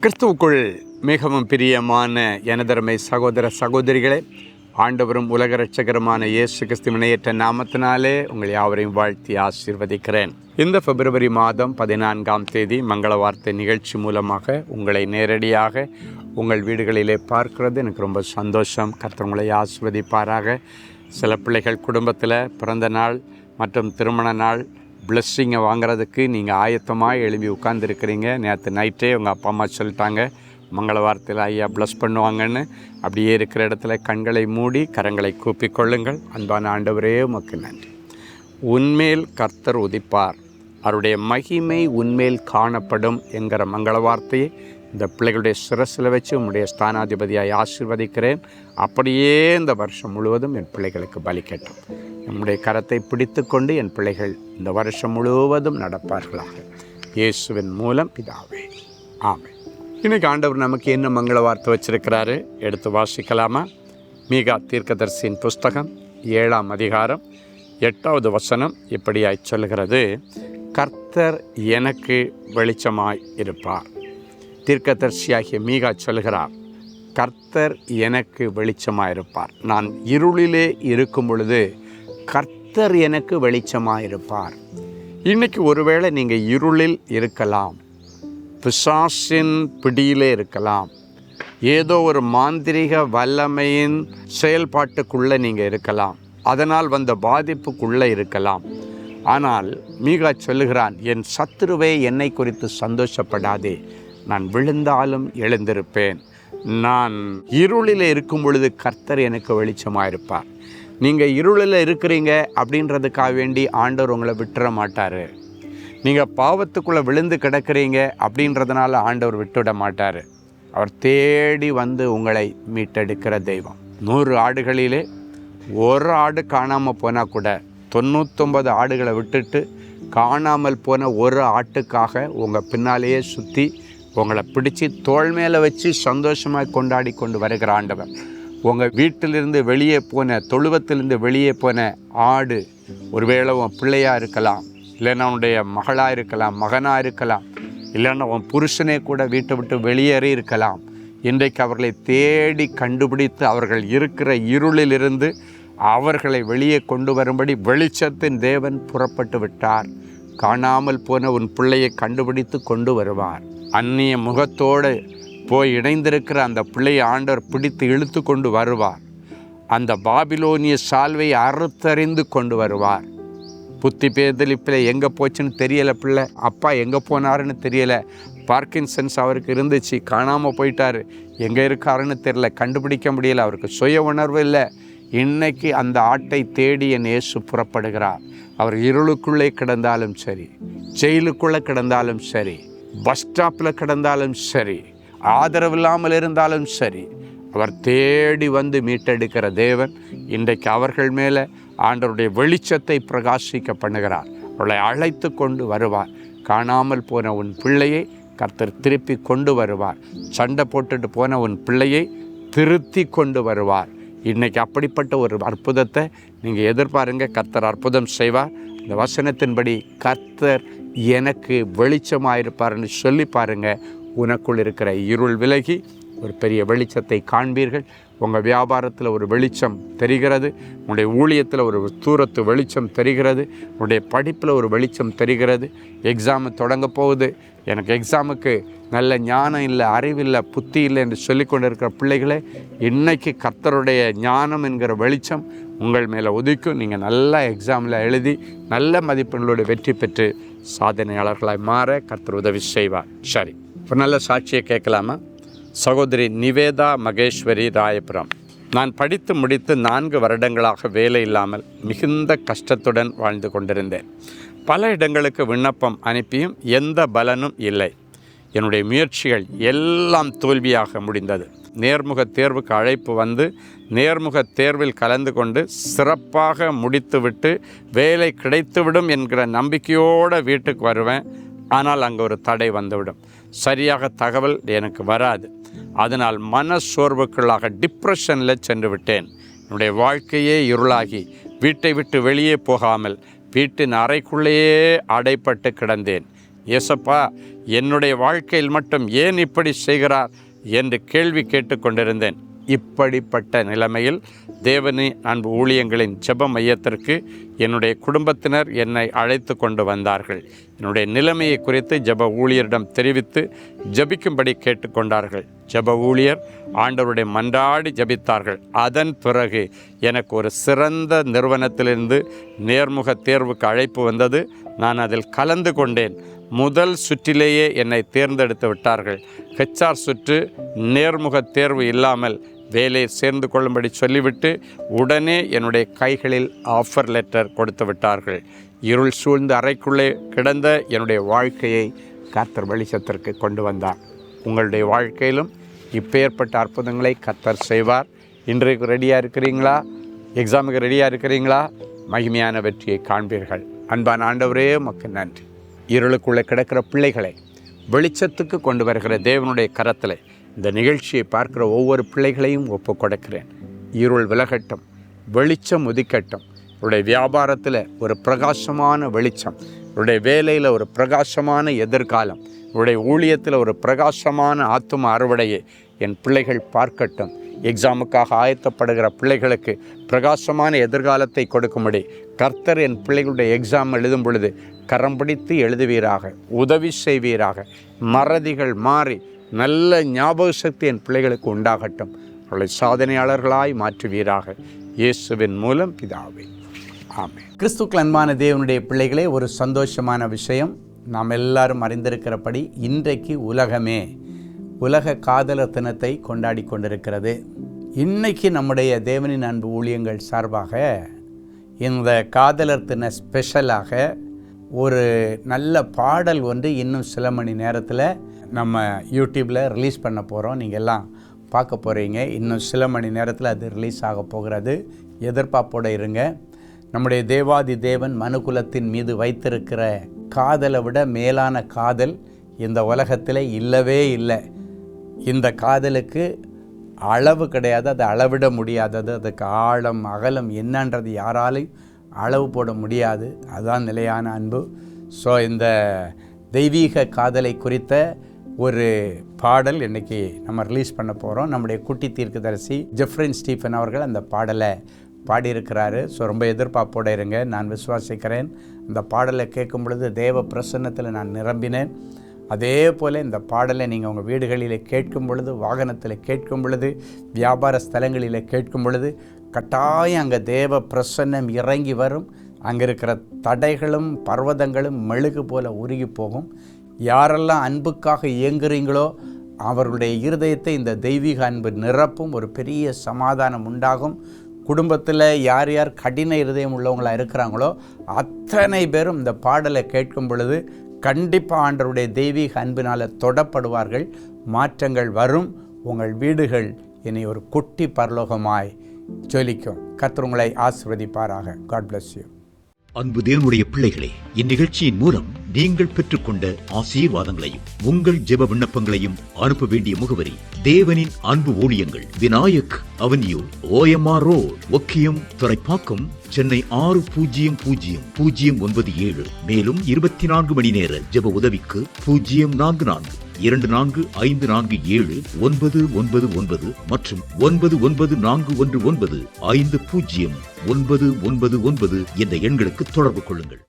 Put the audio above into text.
கிறிஸ்துவுக்குள் மிகவும் பிரியமான எனதருமை சகோதர சகோதரிகளே, ஆண்டவரும் உலக இரட்சகருமான இயேசு கிறிஸ்துவின் இணையற்ற நாமத்தினாலே உங்கள் யாவரையும் வாழ்த்தி ஆசீர்வதிக்கிறேன். இந்த பிப்ரவரி மாதம் 14ஆம் தேதி மங்கள வார்த்தை நிகழ்ச்சி மூலமாக உங்களை நேரடியாக உங்கள் வீடுகளிலே பார்க்கிறது எனக்கு ரொம்ப சந்தோஷம். கர்த்தர் உங்களை ஆசீர்வதிப்பாராக. சில பிள்ளைகள் குடும்பத்தில் பிறந்த நாள் மற்றும் திருமண நாள் பிளெஸ்ஸிங்கை வாங்குறதுக்கு நீங்கள் ஆயத்தமாக எழுப்பி உட்கார்ந்துருக்கிறீங்க. நேற்று நைட்டே உங்கள் அப்பா அம்மா சொல்லிட்டாங்க மங்கள வார்த்தையில் ஐயா ப்ளஸ் பண்ணுவாங்கன்னு. அப்படியே இருக்கிற இடத்துல கண்களை மூடி கரங்களை கூப்பிக்கொள்ளுங்கள். அன்பான ஆண்டவரே உமக்கு நன்றி. உன்மேல் கர்த்தர் உதிப்பார், அவருடைய மகிமை உன்மேல் காணப்படும் என்கிற மங்கள வார்த்தையை இந்த பிள்ளைகளுடைய சிரசில் வச்சு உம்முடைய ஸ்தானாதிபதியாய் ஆசீர்வதிக்கிறேன். அப்படியே இந்த வருஷம் முழுவதும் என் பிள்ளைகளுக்கு பலிக்கட்டும். நம்முடைய கரத்தை பிடித்து கொண்டு என் பிள்ளைகள் இந்த வருஷம் முழுவதும் நடப்பார்களாக. இயேசுவின் மூலம் பிதாவே, ஆமென். இன்னைக்கு ஆண்டவர் நமக்கு என்ன மங்கள வார்த்தை வச்சிருக்கிறாரு எடுத்து வாசிக்கலாமா? மீகா தீர்க்கதரிசியின் புஸ்தகம் 7ஆம் அதிகாரம் 8வது வசனம் இப்படியாய் சொல்கிறது, கர்த்தர் எனக்கு வெளிச்சமாய் இருப்பார். தீர்க்கதரிசியாகிய மீகா சொல்கிறார், கர்த்தர் எனக்கு வெளிச்சமாக இருப்பார். நான் இருளிலே இருக்கும் பொழுது கர்த்தர் எனக்கு வெளிச்சமாக இருப்பார். இன்றைக்கி ஒருவேளை நீங்கள் இருளில் இருக்கலாம், பிசாசின் பிடியிலே இருக்கலாம், ஏதோ ஒரு மாந்திரிக வல்லமையின் செயல்பாட்டுக்குள்ளே நீங்கள் இருக்கலாம், அதனால் வந்த பாதிப்புக்குள்ளே இருக்கலாம். ஆனால் மீகா சொல்லுகிறான், என் சத்துருவே என்னை குறித்து சந்தோஷப்படாதே, நான் விழுந்தாலும் எழுந்திருப்பேன். நான் இருளில் இருக்கும் பொழுது கர்த்தர் எனக்கு வெளிச்சமாக இருப்பார். நீங்கள் இருளில் இருக்கிறீங்க அப்படின்றதுக்காக வேண்டி ஆண்டவர் உங்களை விட்டுற மாட்டார். நீங்கள் பாவத்துக்குள்ளே விழுந்து கிடக்கிறீங்க அப்படின்றதுனால ஆண்டவர் விட்டுவிட மாட்டார். அவர் தேடி வந்து உங்களை மீட்டெடுக்கிற தெய்வம். 100 ஆடுகளிலே ஒரு ஆடு காணாமல் போனால் கூட 99 ஆடுகளை விட்டுட்டு காணாமல் போன ஒரு ஆட்டுக்காக உங்கள் பின்னாலேயே சுற்றி உங்களை பிடிச்சி தோள் மேலே வச்சு சந்தோஷமாக கொண்டாடி கொண்டு வருகிற ஆண்டவர். உங்கள் வீட்டிலிருந்து வெளியே போன, தொழுவத்திலிருந்து வெளியே போன ஆடு ஒருவேளை உன் பிள்ளையாக இருக்கலாம், இல்லைன்னா உன்னுடைய மகளாக இருக்கலாம், மகனாக இருக்கலாம், இல்லைன்னா உன் புருஷனே கூட வீட்டை விட்டு வெளியேறி இருக்கலாம். இன்றைக்கு அவர்களை தேடி கண்டுபிடித்து அவர்கள் இருக்கிற இருளிலிருந்து அவர்களை வெளியே கொண்டு வரும்படி வெளிச்சத்தின் தேவன் புறப்பட்டு விட்டார். காணாமல் போன உன் பிள்ளையை கண்டுபிடித்து கொண்டு வருவார். அந்நிய முகத்தோடு போய் இணைந்திருக்கிற அந்த பிள்ளையை ஆண்டவர் பிடித்து இழுத்து கொண்டு வருவார். அந்த பாபிலோனிய சால்வை அறுத்தறிந்து கொண்டு வருவார். புத்தி பேதலிப்பில் எங்கே போச்சுன்னு தெரியலை, பிள்ளை அப்பா எங்கே போனாருன்னு தெரியலை, பார்க்கின்சன்ஸ் அவருக்கு இருந்துச்சு, காணாமல் போயிட்டார், எங்கே இருக்காருன்னு தெரியல, கண்டுபிடிக்க முடியலை, அவருக்கு சுய உணர்வு இல்லை. இன்னைக்கு அந்த ஆட்டை தேடி என் இயேசு புறப்படுகிறார். அவர் இருளுக்குள்ளே கிடந்தாலும் சரி, ஜெயிலுக்குள்ளே கிடந்தாலும் சரி, பஸ் ஸ்டாப்பில் கிடந்தாலும் சரி, ஆதரவில்லாமல் இருந்தாலும் சரி, அவர் தேடி வந்து மீட்டெடுக்கிற தேவன். இன்றைக்கு அவர்கள் மேலே ஆண்டவருடைய வெளிச்சத்தை பிரகாசிக்க பண்ணுகிறார். அவளை அழைத்து கொண்டு வருவார். காணாமல் போன உன் பிள்ளையை கர்த்தர் திருப்பி கொண்டு வருவார். சண்டை போட்டுட்டு போன உன் பிள்ளையை திருத்தி கொண்டு வருவார். இன்றைக்கி அப்படிப்பட்ட ஒரு அற்புதத்தை நீங்கள் எதிர்பாருங்க. கர்த்தர் அற்புதம் செய்வார். இந்த வசனத்தின்படி கர்த்தர் எனக்கு வெளிச்சமாயிருப்பார்னு சொல்லி பாருங்கள். உனக்குள் இருக்கிற இருள் விலகி ஒரு பெரிய வெளிச்சத்தை காண்பீர்கள். உங்கள் வியாபாரத்தில் ஒரு வெளிச்சம் தெரிகிறது, உங்களுடைய ஊழியத்தில் ஒரு தூரத்து வெளிச்சம் தெரிகிறது, உங்களுடைய படிப்பில் ஒரு வெளிச்சம் தெரிகிறது. எக்ஸாமு தொடங்க போகுது, எனக்கு எக்ஸாமுக்கு நல்ல ஞானம் இல்லை, அறிவில்லை, புத்தி இல்லை என்று சொல்லி கொண்டு இருக்கிற பிள்ளைகளே, இன்றைக்கி கர்த்தருடைய ஞானம் என்கிற வெளிச்சம் உங்கள் மேலே உதிக்கும். நீங்கள் நல்லா எக்ஸாமில் எழுதி நல்ல மதிப்பெண்களோடு வெற்றி பெற்று சாதனையாளர்களாய் மாற கர்த்தர் உதவி செய்வார். சரி, இப்போ நல்ல சாட்சியை கேட்கலாமா? சகோதரி நிவேதா மகேஸ்வரி, ராயபுரம். நான் படித்து முடித்து 4 வருடங்களாக வேலை இல்லாமல் மிகுந்த கஷ்டத்துடன் வாழ்ந்து கொண்டிருந்தேன். பல இடங்களுக்கு விண்ணப்பம் அனுப்பியும் எந்த பலனும் இல்லை. என்னுடைய முயற்சிகள் எல்லாம் தோல்வியாக முடிந்தது. நேர்முக தேர்வுக்கு அழைப்பு வந்து நேர்முக தேர்வில் கலந்து கொண்டு சிறப்பாக முடித்துவிட்டு வேலை கிடைத்துவிடும் என்கிற நம்பிக்கையோடு வீட்டுக்கு வருவேன். ஆனால் அங்கே ஒரு தடை வந்துவிடும். சரியாக தகவல் எனக்கு வராது. அதனால் மன சோர்வுக்குள்ளாக டிப்ரெஷனில் சென்று விட்டேன். என்னுடைய வாழ்க்கையே இருளாகி வீட்டை விட்டு வெளியே போகாமல் வீட்டின் அறைக்குள்ளேயே அடைப்பட்டு கிடந்தேன். ஏசப்பா, என்னுடைய வாழ்க்கையில் மட்டும் ஏன் இப்படி செய்கிறார் என்று கேள்வி கேட்டுக்கொண்டிருந்தேன். இப்படிப்பட்ட நிலைமையில் தேவனின் அன்பு ஊழியங்களின் ஜெப மையத்திற்கு என்னுடைய குடும்பத்தினர் என்னை அழைத்து கொண்டு வந்தார்கள். என்னுடைய நிலைமையை குறித்து ஜெப ஊழியரிடம் தெரிவித்து ஜெபிக்கும்படி கேட்டுக்கொண்டார்கள். ஜெப ஊழியர் ஆண்டவருடைய மன்றாடி ஜெபித்தார்கள். அதன் பிறகு எனக்கு ஒரு சிறந்த நிறுவனத்திலிருந்து நேர்முக தேர்வுக்கு அழைப்பு வந்தது. நான் அதில் கலந்து கொண்டேன். முதல் சுற்றிலேயே என்னை தேர்ந்தெடுத்து விட்டார்கள். HR சுற்று நேர்முக தேர்வு இல்லாமல் வேலையை சேர்ந்து கொள்ளும்படி சொல்லிவிட்டு உடனே என்னுடைய கைகளில் ஆஃபர் லெட்டர் கொடுத்து விட்டார்கள். இருள் சூழ்ந்த அறைக்குள்ளே கிடந்த என்னுடைய வாழ்க்கையை கர்த்தர் வெளிச்சத்திற்கு கொண்டு வந்தார். உங்களுடைய வாழ்க்கையிலும் இப்பேற்பட்ட அற்புதங்களை கர்த்தர் செய்வார். இன்றைக்கு ரெடியாக இருக்கிறீங்களா? எக்ஸாமுக்கு ரெடியாக இருக்கிறீங்களா? மகிமையான வெற்றியை காண்பீர்கள். அன்பான ஆண்டவரே, உமக்கு நன்றி. இருளுக்குள்ளே கிடக்கிற பிள்ளைகளை வெளிச்சத்துக்கு கொண்டு வருகிற தேவனுடைய கரத்தில் இந்த நிகழ்ச்சியை பார்க்குற ஒவ்வொரு பிள்ளைகளையும் ஒப்பு கொடுக்கிறேன். இருள் விலகட்டும், வெளிச்சம் உதிக்கட்டும். உடைய வியாபாரத்தில் ஒரு பிரகாசமான வெளிச்சம், உடைய வேலையில் ஒரு பிரகாசமான எதிர்காலம், உடைய ஊழியத்தில் ஒரு பிரகாசமான ஆத்தும அறுவடையை என் பிள்ளைகள் பார்க்கட்டும். எக்ஸாமுக்காக ஆயத்தப்படுகிற பிள்ளைகளுக்கு பிரகாசமான எதிர்காலத்தை கொடுக்கும்படி கர்த்தர் என் பிள்ளைகளுடைய எக்ஸாம் எழுதும் பொழுது கரம் பிடித்து எழுதுவீராக, உதவி செய்வீராக. மறதிகள் மாறி நல்ல ஞாபக சக்தி என் பிள்ளைகளுக்கு உண்டாகட்டும். அவர்களை சாதனையாளர்களாய் மாற்றுவீராக. இயேசுவின் மூலம் பிதாவே, ஆமென். கிறிஸ்துவுக்குள் அன்பான தேவனுடைய பிள்ளைகளே, ஒரு சந்தோஷமான விஷயம். நாம் எல்லாரும் அறிந்திருக்கிறபடி இன்றைக்கு உலகமே உலக காதலர் தினத்தை கொண்டாடி கொண்டிருக்கிறது. இன்னைக்கு நம்முடைய தேவனின் அன்பு ஊழியங்கள் சார்பாக இந்த காதலர் தின ஸ்பெஷலாக ஒரு நல்ல பாடல் ஒன்று இன்னும் சில மணி நேரத்தில் நம்ம யூடியூப்பில் ரிலீஸ் பண்ண போகிறோம். நீங்கள் எல்லாம் பார்க்க போகிறீங்க. இன்னும் சில மணி நேரத்தில் அது ரிலீஸ் ஆக போகிறது. எதிர்பார்ப்போடு இருங்க. நம்முடைய தேவாதி தேவன் மனுக்குலத்தின் மீது வைத்திருக்கிற காதலை விட மேலான காதல் இந்த உலகத்தில் இல்லவே இல்லை. இந்த காதலுக்கு அளவு கிடையாது, அது அளவிட முடியாதது. அதுக்கு ஆழம் அகலம் என்னன்றது யாராலையும் அளவு போட முடியாது. அதுதான் நிலையான அன்பு. ஸோ இந்த தெய்வீக காதலை குறித்த ஒரு பாடல் இன்றைக்கி நம்ம ரிலீஸ் பண்ண போகிறோம். நம்முடைய குட்டி தீர்க்கதரிசி ஜெஃப்ரின் ஸ்டீஃபன் அவர்கள் அந்த பாடலை பாடியிருக்கிறாரு. ஸோ ரொம்ப எதிர்பார்ப்போடு இருங்க. நான் விசுவாசிக்கிறேன், இந்த பாடலை கேட்கும் பொழுது தேவ பிரசன்னத்தில் நான் நிரம்பினேன். அதே போல் இந்த பாடலை நீங்கள் உங்கள் வீடுகளில் கேட்கும் பொழுது, வாகனத்தில் கேட்கும் பொழுது, வியாபார ஸ்தலங்களில் கேட்கும் பொழுது கட்டாயம் அங்கே தேவ பிரசன்னம் இறங்கி வரும். அங்கே இருக்கிற தடைகளும் பர்வதங்களும் மெழுகு போல உருகி போகும். யாரெல்லாம் அன்புக்காக இயங்குறீங்களோ அவர்களுடைய இருதயத்தை இந்த தெய்வீக அன்பு நிரப்பும். ஒரு பெரிய சமாதானம் உண்டாகும். குடும்பத்தில் யார் யார் கடின இருதயம் உள்ளவங்களாக இருக்கிறாங்களோ அத்தனை பேரும் இந்த பாடலை கேட்கும் பொழுது கண்டிப்பாக ஆண்டவருடைய தெய்வீக அன்பினால் தொடப்படுவார்கள். மாற்றங்கள் வரும். உங்கள் வீடுகள் இனி ஒரு குட்டி பரலோகமாய் ஜொலிக்கும். கர்த்தர் உங்களை ஆசீர்வதிப்பாராக. God bless you. அன்பு தேவனுடைய பிள்ளைகளே, இந்நிகழ்ச்சியின் மூலம் நீங்கள் பெற்றுக்கொண்ட ஆசீர்வாதங்களையும் உங்கள் ஜெப விண்ணப்பங்களையும் அனுப்ப வேண்டிய முகவரி: தேவனின் அன்பு ஊழியங்கள், Vinayak avenue, OMR road, Okkiyam, Thoraipakkam, Chennai 600097. மேலும் 24 மணி நேர ஜெப உதவிக்கு 04424579999 மற்றும் 9941150999 என்ற எண்களுக்கு தொடர்பு கொள்ளுங்கள்.